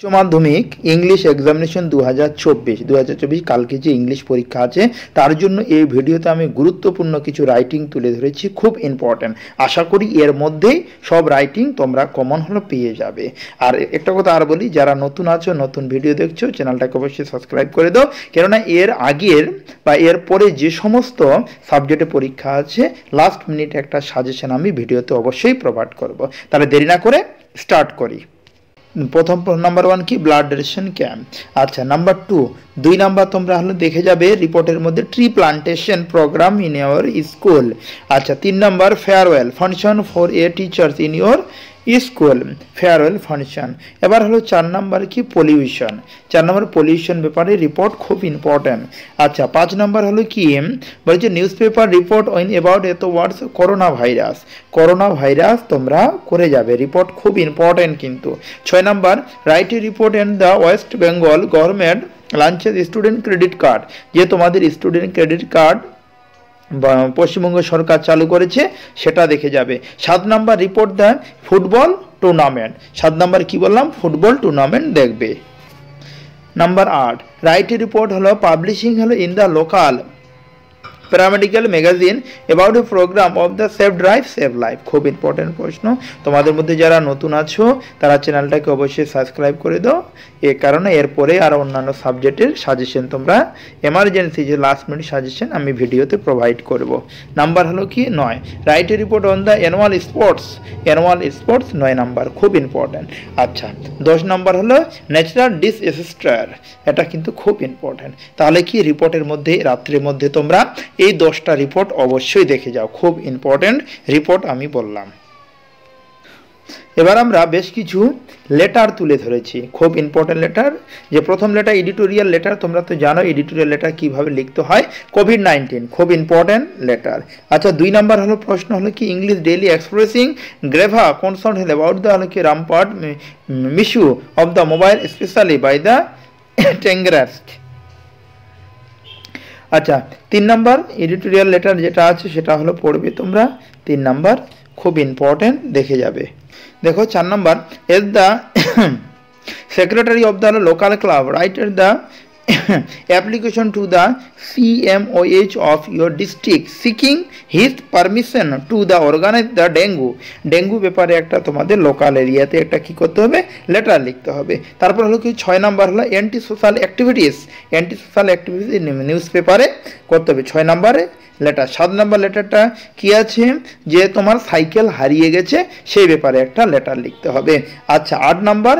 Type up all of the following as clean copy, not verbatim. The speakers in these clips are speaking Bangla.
উচ্চ মাধ্যমিক ইংলিশ এক্সামিনেশন 2024 কালকে যে ইংলিশ পরীক্ষা আছে তার জন্য এই ভিডিওতে আমি গুরুত্বপূর্ণ কিছু রাইটিং তুলে ধরেছি, খুব ইম্পর্টেন্ট। আশা করি এর মধ্যেই সব রাইটিং তোমরা কমন হলো পেয়ে যাবে। আর একটা কথা আর বলি, যারা নতুন আছো, নতুন ভিডিও দেখছো, চ্যানেলটাকে অবশ্যই সাবস্ক্রাইব করে দাও, কেননা এর আগের বা এর পরে যে সমস্ত সাবজেক্টে পরীক্ষা আছে লাস্ট মিনিট একটা সাজেশন আমি ভিডিওতে অবশ্যই প্রোভাইড করব। তাহলে দেরি না করে স্টার্ট করি। প্রথম নাম্বার 1 কি ব্লাড ডোনেশন ক্যাম্প। আচ্ছা, নাম্বার 2 দুই নাম্বার তোমরা হলো দেখে যাবে রিপোর্টের মধ্যে tree plantation programme in your school. আচ্ছা, 3 number farewell function for a teachers in your school, farewell function. এবার হলো 4 নাম্বার কি পলিউশন, 4 নাম্বার পলিউশন ব্যাপারে রিপোর্ট খুব ইম্পর্টেন্ট। আচ্ছা, 5 নাম্বার হলো কি বলছে news paper report on about এত words corona virus, corona virus তোমরা করে যাবে, রিপোর্ট খুব ইম্পর্টেন্ট কিন্তু। 6 number write a report and the West Bengal government launches student credit card, যে তোমাদের স্টুডেন্ট ক্রেডিট কার্ড পশ্চিমবঙ্গ সরকার চালু করেছে সেটা দেখে যাবে। 7 number report the football tournament, 7 number কি বললাম, ফুটবল টুর্নামেন্ট দেখবে। নাম্বার 8 রাইট রিপোর্ট হলো পাবলিশিং হলো in the local paramedical magazine about a programme of the save drive save life. খুব ইম্পর্টেন্ট প্রশ্ন, তোমাদের মধ্যে যারা নতুন আছো তারা চ্যানেলটাকে অবশ্যই সাবস্ক্রাইব করে দাও, এ কারণে এরপরে আর অন্যান্য সাবজেক্টের সাজেশন তোমরা এমার্জেন্সি যে লাস্ট মিনিট সাজেশন আমি ভিডিওতে প্রোভাইড করব। নাম্বার হলো কি 9 right a report on the annual sports, annual sports 9 number, খুব ইম্পর্টেন্ট। আচ্ছা, 10 নাম্বার হলো ন্যাচারাল ডিসএস্টার, এটা কিন্তু খুব ইম্পর্টেন্ট। তাহলে কি রিপোর্টের মধ্যে রাত্রের মধ্যে তোমরা এই 10টা রিপোর্ট অবশ্যই দেখে যাও, খুব ইম্পর্টেন্ট রিপোর্ট আমি বললাম। এবার আমরা বেশ কিছু লেটার তুলে ধরেছি, খুব ইম্পর্টেন্ট লেটার। যে প্রথম লেটার এডিটোরিয়াল লেটার, তোমরা তো জানো এডিটোরিয়াল লেটার কিভাবে লিখতে হয়, কোভিড-19 খুব ইম্পর্টেন্ট লেটার। আচ্ছা, 2 নাম্বার হলো প্রশ্ন হলো কি English daily expressing grave concern হল অ্যাবাউট দ্য হলো কি rampant misuse of the mobile specially by the teenagers. আচ্ছা, 3 নাম্বার এডিটোরিয়াল লেটার যেটা আছে সেটা হলো পড়বে তোমরা, 3 নাম্বার খুব ইম্পর্টেন্ট দেখে যাবে। দেখো 4 number as the secretary of the local club right at the application to the CMOH of your district seeking his permission to the organize the dengue ব্যাপারে একটা তোমাদের লোকাল এরিয়াতে একটা কি করতে হবে, লেটার লিখতে হবে। তারপর হলো কি 6 নাম্বার হলো অ্যান্টি সোশ্যাল অ্যাক্টিভিটিস নিউজ পেপারে করতে হবে, 6 নাম্বারে লেটার। 7 নাম্বার লেটারটা কি আছে, যে তোমার সাইকেল হারিয়ে গেছে সেই ব্যাপারে একটা লেটার লিখতে হবে। আচ্ছা, 8 number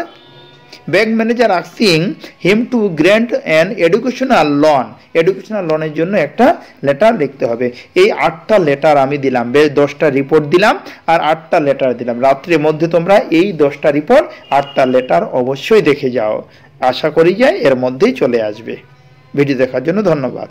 bank manager asking him to grant an educational loan, educational লোনের জন্য একটা লেটার লিখতে হবে। এই 8টা লেটার আমি দিলাম, বেশ 10টা রিপোর্ট দিলাম আর 8টা লেটার দিলাম। রাত্রের মধ্যে তোমরা এই 10টা রিপোর্ট 8টা লেটার অবশ্যই দেখে যাও, আশা করি যায় এর মধ্যেই চলে আসবে। ভিডিও দেখার জন্য ধন্যবাদ।